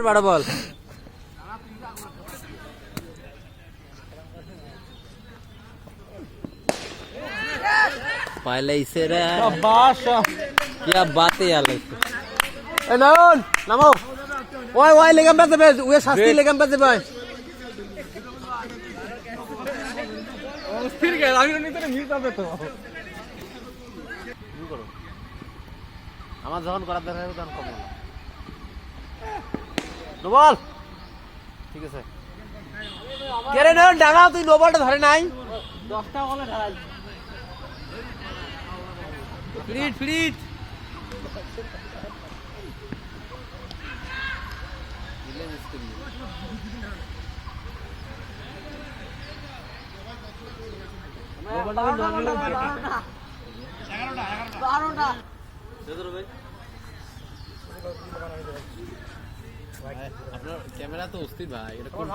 বড় বল पहले इसे रे शाबाश क्या बात है यार ए नयन नामो ওই ওই লেগাম বাজে ভাই ওই শাস্তি লেগাম বাজে ভাই অস্থির গেল আমি নিতে মিস হবে তো শুরু করো আমার যখন করার দরকার হবে তখন কম না নো বল ঠিক আছে কে রে নয়ন ডাঙা তুই নো বলটা ধরে নাই 10টা বলে ঢালাই ফ্রিট ফ্রিট আপনার ক্যামেরা তো অস্থির ভাই এটা কোন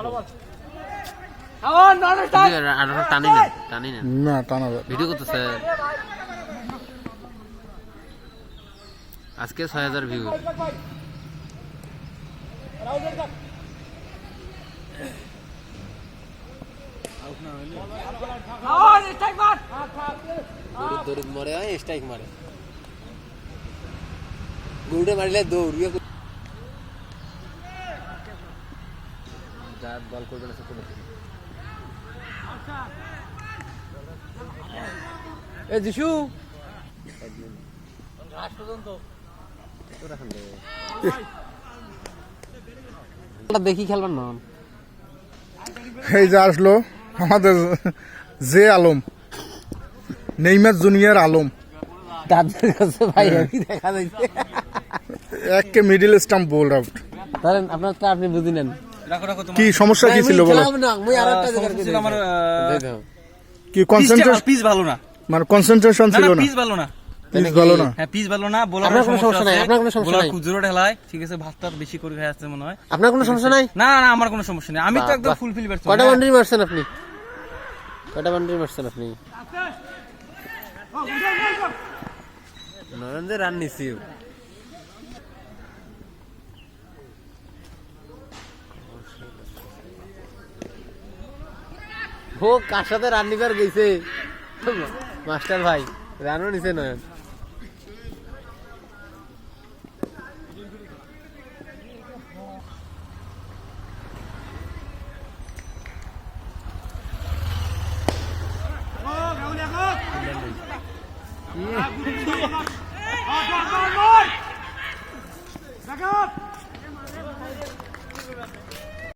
টানি না টানা ভিডিও করতেছে আজকে 6000 ভিউ দৌড় মারে স্ট্রাইক মারে গুড়ে মারলে দৌড় বল করবে না এ যিশু দেখি খেলবার না এই যে আসলো আমাদের যে আলম নেইমার জুনিয়র আলম দাদের কাছে ভাই আমি দেখা যাচ্ছে একে মিডল স্টাম্প বোল্ড আউট তাহলে আপনারটা আপনি বুঝি নেন কি সমস্যা কি ছিল বলো কি কনসেন্ট্রেশন পিচ ভালো না মানে কনসেন্ট্রেশন ছিল না পিচ ভালো না পিচ ভালো না হ্যাঁ পিচ ভালো না বোলার আপনার কোনো সমস্যা নাই আপনার কোনো সমস্যা নাই খুব জোরে ঢালায় ঠিক আছে ভাতটা বেশি করে খায় আসছে মনে হয় আপনার কোনো সমস্যা নাই না না আমার কোনো সমস্যা নেই আমি তো একদম ফুলফিল ব্যাটসম্যান কয়টা বাউন্ডারি মারছেন আপনি কয়টা বাউন্ডারি মারছেন আপনি নরেন্দ্র রান নিছি ও কার সাথে রান নিবার গেছে মাস্টার ভাই রানও নিছে নয়ন